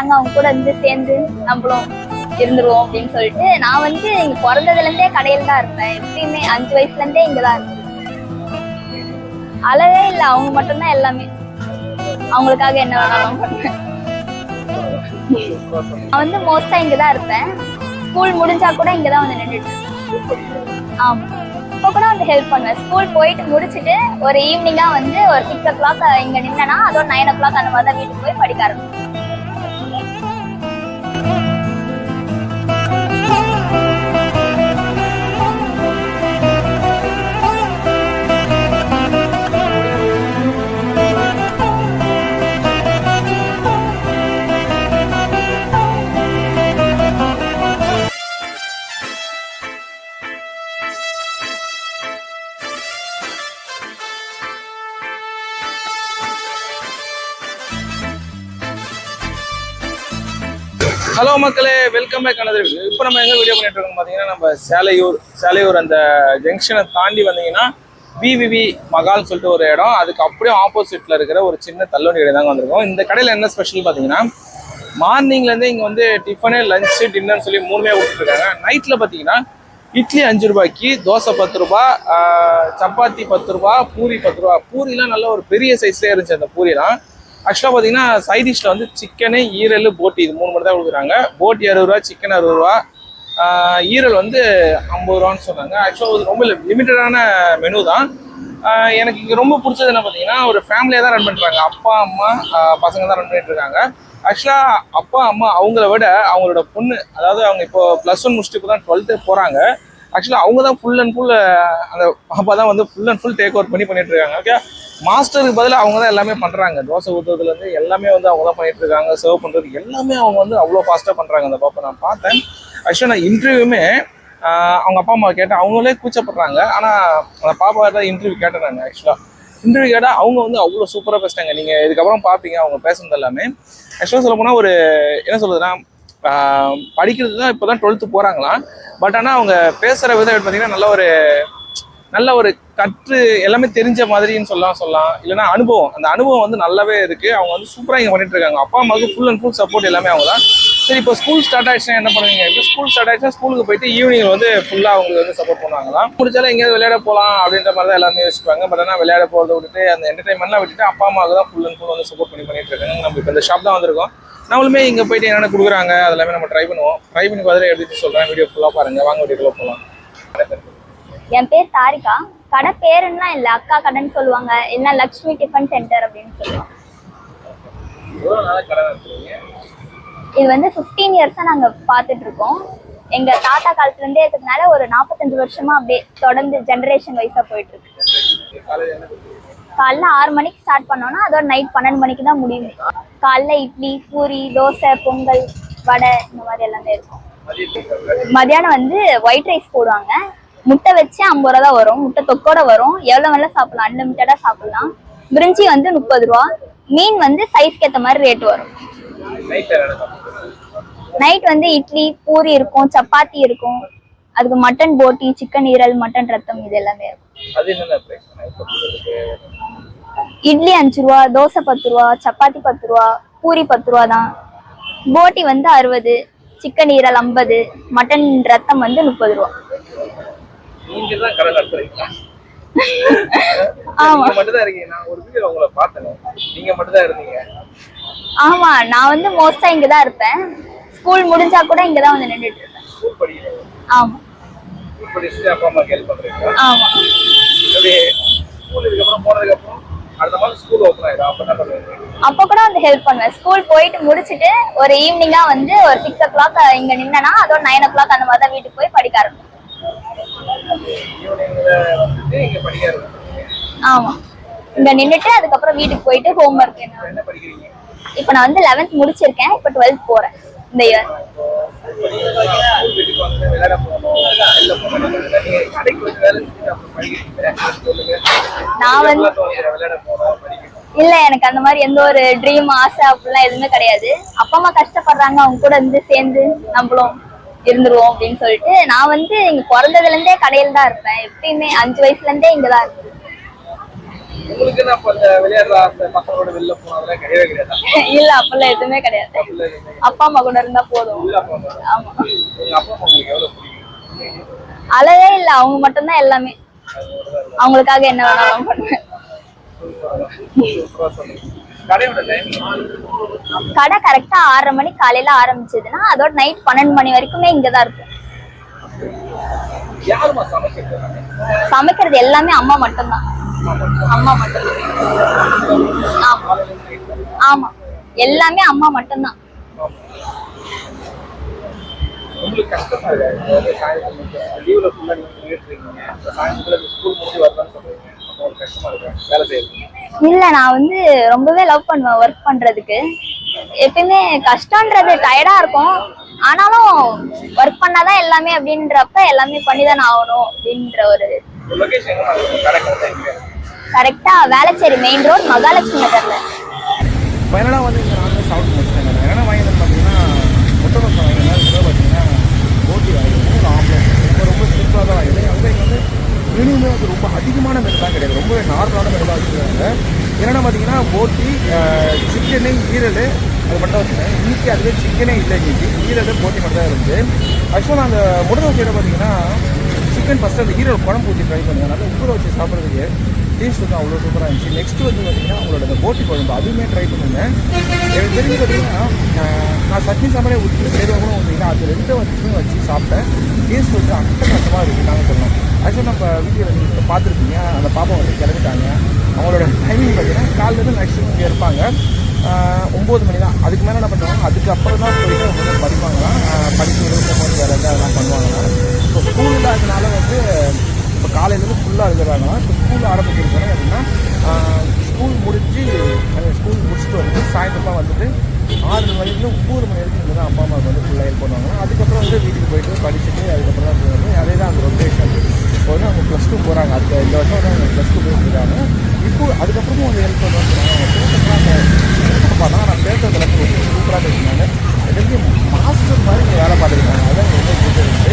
கஷ்டப்படுறாங்க அவங்க கூட சேர்ந்து நம்மளும் இருந்துருவோம் அப்படின்னு சொல்லிட்டு நான் இங்க பிறந்ததுல இருந்தே கடையில தான் இருப்பேன். எப்பயுமே 5 வயசுல இருந்தே இங்கதான் இருப்பேன். அளவே இல்லை, அவங்க மட்டும்தான் எல்லாமே. அவங்களுக்காக என்ன வேணாலும் பண்ணுவேன். நான் மோஸ்டா இங்கதான் இருப்பேன். ஸ்கூல் முடிஞ்சா கூட இங்கதான் நின்றுட்டு இருப்பேன். ஆமா, இப்போ கூட ஹெல்ப் பண்ணுவேன். ஸ்கூல் போயிட்டு முடிச்சுட்டு ஒரு ஈவினிங்கா ஒரு 6 o'clock இங்க நின்னா அதோட 9 o'clock அந்த மாதிரி தான் வீட்டுக்கு போய் படிக்க ஆரம்பிச்சேன். ஹலோ மக்களே, வெல்கம் பேக் அனதர் வீடியோ. இப்போ நம்ம எங்கே வீடியோ பண்ணிட்டு இருக்கோம் பார்த்தீங்கன்னா, நம்ம சேலையூர் அந்த ஜங்ஷனை தாண்டி வந்தீங்கன்னா விவிவி மகால்னு சொல்லிட்டு ஒரு இடம், அதுக்கு அப்படியே ஆப்போசிட்டில் இருக்கிற ஒரு சின்ன தள்ளுவண்டி கடை தாங்க வந்திருக்கோம். இந்த கடையில் என்ன ஸ்பெஷல் பார்த்தீங்கன்னா, மார்னிங்லேருந்தே இங்கே டிஃபனு லஞ்சு டின்னர்னு சொல்லி 3மே கொடுத்துருக்காங்க. நைட்டில் பார்த்தீங்கன்னா இட்லி 5 ரூபாய்க்கு, தோசை 10 ரூபா, சப்பாத்தி 10 ரூபா, பூரி 10 ரூபா. பூரிலாம் நல்ல ஒரு பெரிய சைஸ்லேயே இருந்துச்சு அந்த பூரிலாம். ஆக்சுவலாக பார்த்தீங்கன்னா சைட் டிஷ்ஷில் சிக்கனு, ஈரல், போட்டி இது 3 மட்டும் தான் கொடுக்குறாங்க. போட்டி 60 ரூபா, சிக்கன் 60 ரூபா, ஈரல் 50 ரூபான்னு சொன்னாங்க. ஆக்சுவலாக ரொம்ப லிமிட்டடான மெனு தான். எனக்கு இங்கே ரொம்ப பிடிச்சது என்ன பார்த்தீங்கன்னா, ஒரு ஃபேமிலியாக தான் ரன் பண்ணுறாங்க. அப்பா அம்மா பசங்க தான் ரன் பண்ணிட்டு இருக்காங்க. ஆக்சுவலாக அப்பா அம்மா அவங்கள விட அவங்களோட பொண்ணு, அதாவது அவங்க இப்போ +1 முடிச்சுட்டு இப்போ தான் 12th போகிறாங்க. ஆக்சுவலாக அவங்க தான் ஃபுல் அண்ட் ஃபுல் அந்த பாப்பா தான் full and full take over பண்ணிட்டு இருக்காங்க. ஓகே, மாஸ்டருக்கு பதிலாக அவங்க தான் எல்லாமே பண்ணுறாங்க. தோசை ஊற்றுறதுலேருந்து எல்லாமே அவங்க தான் பண்ணிட்டு இருக்காங்க. சர்வ் பண்ணுறது எல்லாமே அவங்க அவ்வளோ ஃபாஸ்ட்டாக பண்ணுறாங்க. அந்த பாப்பா நான் பார்த்தேன். ஆக்சுவலாக நான் இன்டர்வியூமே அவங்க அப்பா அம்மா கேட்டேன், அவங்களே கூச்சப்படுறாங்க. ஆனால் அந்த பாப்பா தான் இன்டர்வியூ கேட்டேன். ஆக்சுவலாக இன்டர்வியூ கேட்டால் அவங்க அவ்வளோ சூப்பராக பேசிட்டாங்க. நீங்கள் இதுக்கப்புறம் பார்ப்பீங்க அவங்க பேசுனது எல்லாமே. ஆக்சுவலாக சொல்ல போனால் ஒரு என்ன சொல்றதுன்னா, படிக்கிறது தான் இப்போ தான் 12th போகிறாங்களாம். பட் ஆனால் அவங்க பேசுகிற விதம் பார்த்தீங்கன்னா நல்ல ஒரு கற்று எல்லாமே தெரிஞ்ச மாதிரின்னு சொல்லலாம். இல்லைன்னா அனுபவம், அந்த அனுபவம் நல்லாவே இருக்குது. அவங்க சூப்பராக இங்கே பண்ணிட்டு இருக்காங்க. அப்பா அம்மாவுக்கு ஃபுல் அண்ட் ஃபுல் சப்போர்ட் எல்லாமே அவங்க தான். சரி, இப்போ ஸ்கூல் ஸ்டார்ட் ஆயிடுச்சுன்னா என்ன பண்ணுவீங்க? இப்போ ஸ்கூல் ஸ்டார்ட் ஆயிடுச்சுன்னா ஸ்கூலுக்கு போயிட்டு ஈவினிங் ஃபுல்லாக அவங்களுக்கு சப்போர்ட் பண்ணுவாங்களாம். முடிச்சாலும் எங்கேயாவது விளையாட போகலாம் அப்படின்ற மாதிரி தான் எல்லாமே யோசிப்பாங்க. பட் ஆனால் விளையாட போகிறத விட்டுட்டு அந்த என்டர்டைன்மெண்ட்லாம் விட்டுட்டு அப்பா அம்மாவுக்கு தான் ஃபுல் அண்ட் ஃபுல் சப்போர்ட் பண்ணிட்டு இருக்காங்க. நம்ம இப்போ இந்த ஷாப் தான் வந்திருக்கோம். நம்மளுமே இங்கே போயிட்டு என்னென்ன கொடுக்குறாங்க அதெல்லாமே நம்ம ட்ரை பண்ணுவோம். ட்ரை பண்ணி பார்த்துட்டு எடுத்து சொல்கிறேன். வீடியோ ஃபுல்லாக பாருங்கள். வாங்க வீடியோக்குள்ள போகலாம். என் பேர் தாரிகா. கடை பேருன்னா இல்லை, அக்கா கடைன்னு சொல்லுவாங்க, இல்லை லக்ஷ்மி டிஃபன் சென்டர் அப்படின்னு சொல்லுவாங்க. இது 15 இயர்ஸா நாங்க பார்த்துட்டு இருக்கோம். எங்க தாத்தா காலத்துல இருந்தே இருக்கிறதுனால ஒரு 45 வருஷமா அப்படியே தொடர்ந்து ஜெனரேஷன் வைஸா போயிட்டு இருக்கு. காலைல 6 மணிக்கு ஸ்டார்ட் பண்ணோம்னா அதோட நைட் 12 மணிக்கு தான் முடியும். காலைல இட்லி, பூரி, தோசை, பொங்கல், வடை இந்த மாதிரி எல்லாமே இருக்கும். மதியானம் ஒயிட் ரைஸ் போடுவாங்க. முட்டை வச்சு 50 ரூபா தான் வரும். முட்டை தொக்கோட வரும். எவ்வளவு வேணா சாப்பிடலாம், அன்லிமிட்டடா சாப்பிடலாம். பிரிஞ்சி 30 ரூபா. மீன் சைஸ்க்கு ஏற்ற மாதிரி ரேட் வரும். நைட் இட்லி, பூரி இருக்கும், சப்பாத்தி இருக்கும். அதுக்கு மட்டன் போட்டி, சிக்கன் ஈரல், மட்டன் ரத்தம் இது எல்லாமே இருக்கும். இட்லி 5 ரூபா, தோசை 10 ரூபா, சப்பாத்தி 10 ரூபா, பூரி 10 ரூபா தான். போட்டி 60, சிக்கன் ஈரல் 50, மட்டன் ரத்தம் 30 ரூபா. ஆமா, நான் மோஸ்டா இங்கதான் இருப்பேன். ஸ்கூல் முடிஞ்சா கூட இங்கதான் நின்றுட்டு இருப்பேன். ஆமா. ஆமா. அப்ப கூட ஹெல்ப் பண்ணுவேன். ஸ்கூல் போயிட்டு முடிச்சுட்டு ஒரு ஈவினிங்கா ஒரு 6 o'clock இங்க நின்னா அதோட 9 o'clock அந்த மாதிரி தான் வீட்டுக்கு போய் படிக்க ஆரம்பிச்சேன். ஆமா, இங்க நின்னுட்டு அதுக்கப்புறம் வீட்டுக்கு போயிட்டு ஹோம் ஒர்க் இப்ப நான் 11th முடிச்சிருக்கேன். இப்ப 12th போறேன் இந்த இயர். நான் இல்ல, எனக்கு அந்த மாதிரி எந்த ஒரு ட்ரீம், ஆசை அப்படிலாம் எதுவுமே கிடையாது. அப்பா அம்மா கஷ்டப்படுறாங்க, அவங்க கூட சேர்ந்து நம்மளும் இருந்துருவோம் அப்படின்னு சொல்லிட்டு நான் இங்க பிறந்ததுல இருந்தே கடையில தான் இருப்பேன். எப்பயுமே 5 வயசுல இருந்தே இங்கதான் இருப்பேன். உங்களுக்கு அப்ப அந்த விளையாடுற ஆசை பசங்களோட வெளில போனா அதெல்லாம் கிடையவே கிடையாது. இல்ல அப்பெல்லாம் எதுவுமே கிடையாது. அப்பா அம்மா கூட இருந்தா போதும். ஆமா. எங்க அப்பா அம்மா உங்களுக்கு எவ்வளவு பிடிக்கும்? அளவே இல்ல, அவங்க மட்டும்தான் எல்லாமே. அவங்களுக்காக என்ன வேணாலும் பண்ணுவேன். கடை கரெக்டா 6:30 மணிக்கு காலையில ஆரம்பிச்சதுன்னா அதோட நைட் 12 மணி வரைக்குமே இங்கதான் இருக்கும். சமைக்கிறது எல்லாமே அம்மா மட்டும்தான். அம்மா மட்டும்தான். ஆமா ஆமா, எல்லாமே அம்மா மட்டும்தான். உங்களுக்கு கஷ்டமா இருக்கு லீவ்ல ஃபுல்லா நீங்க பண்ணிட்டு இருக்கீங்க, சாயங்காலம் ஸ்கூல் முடிஞ்சு வரலாம்னு சொல்றீங்க, உங்களுக்கு கஷ்டமா இருக்கு வேலை செய்யறது? இல்ல, நான் வந்து ரொம்பவே லவ் பண்ணுவேன் ஒர்க் பண்றதுக்கு. எப்பயுமே கஷ்டம்ன்றது டயர்டா இருக்கும், ஆனாலும் ஒர்க் பண்ணாதான் எல்லாமே அப்படின்றப்ப எல்லாமே பண்ணிதானே ஆகணும் அப்படின்ற ஒரு. லொகேஷன் கரெக்டா வேளச்சேரி மெயின் ரோட் மகாலட்சுமி நகர்ல. ஃபைனலா வந்து இந்த நாள் சாப்பிட்டு முடிச்சிட்டேன். என்னென்ன வாங்கினது பார்த்தீங்கன்னா முட்டை தோசை வாங்கினேன், இதுல பார்த்தீங்கன்னா போட்டி வாங்கினேன், ஒரு ஆம்லேட். ரொம்ப சிம்பிளாக தான் வாங்கினேன். அங்கே வந்து மெனுமே வந்து ரொம்ப அதிகமான மெனு தான் கிடையாது, ரொம்ப நார்மலான மெனு தான் வச்சுருக்காங்க. என்னென்னா பார்த்தீங்கன்னா போட்டி, சிக்கனு, ஈரல், அது மட்டும் வச்சுருக்கேன். இன்றைக்கி அதுவே சிக்கனே இல்லை, இன்றைக்கி ஈரல் போட்டி மட்டும் தான் இருந்துச்சு. ஆக்சுவலாக நான் அந்த முட்டை தோசையில் பார்த்தீங்கன்னா சிக்கன் ஃபஸ்ட்டு அந்த ஈரல் குழம்பு ஊற்றி ட்ரை பண்ணுவேன். நல்லா உப்பு வச்சு சாப்பிட்றதுக்கு டேஸ்ட் வந்து அவ்வளோ சூப்பராக இருந்துச்சு. நெக்ஸ்ட்டு வந்து பார்த்தீங்கன்னா அவங்களோட அந்த போட்டி குழம்பு அதுவுமே ட்ரை பண்ணுவேன். எனக்கு தெரிஞ்சு பார்த்தீங்கன்னா நான் சட்னி சாம்பாரே ஊற்றி சேருவாங்களும் வந்தீங்கன்னா அது ரெண்டும் வச்சு சாப்பிட்டேன். டேஸ்ட் வந்து அட்டகாசமாக இருக்குது நாங்கள் சொல்லணும். ஆக்சுவலாக நம்ம வீடியோவில் நீங்கள் பார்த்துருக்கீங்க, அந்த பாப்பா வந்து கிளம்பிட்டாங்க. அவங்களோட டைமிங் பார்த்தீங்கன்னா காலையிலேருந்து மேக்ஸிமம் இங்கே இருப்பாங்க 9 மணி தான். அதுக்கு மேலே என்ன பண்ணுவாங்க, அதுக்கப்புறம் தான் போயிட்டு அவங்க வந்து படிப்பாங்களாம். படித்து போது வேறு எதாவது அதெல்லாம் பண்ணுவாங்களாம். இப்போ ஸ்கூல் இல்லாததுனால வந்து இப்போ காலையிலேருந்து ஃபுல்லாக இருக்கிறாங்களாம். இப்போ ஸ்கூல் ஆரம்பிச்சிருக்கோம் அப்படின்னா ஸ்கூல் முடிச்சுட்டு வந்து சாயந்தரமாக வந்துட்டு 6 மணிலேருந்து 9 மணி வரைக்கும் இங்கே தான் அப்பா அம்மாவுக்கு வந்து ஃபுல்லாக ஹெல்ப் பண்ணுவாங்க. அதுக்கப்புறம் வந்து வீட்டுக்கு போயிட்டு படிச்சுட்டு அதுக்கப்புறம் தான் போவாங்க. அதே தான் அந்த ரொட்டேஷன். இப்போ வந்து அவங்க +2 போகிறாங்க. அடுத்த இந்த வருஷம் வந்து அவங்க +2 போயிருக்காங்க. இப்போ அதுக்கப்புறமும் வந்து ஹெல்ப் பண்ணுவாங்க. நான் பேசுறது எல்லாத்தையும் சூப்பராக பேசினாங்க. எனக்கு மாஸ்டர் மாதிரி வேலை பார்த்துருக்காங்க. அதான் ரொம்ப பிடிச்சிருக்கு.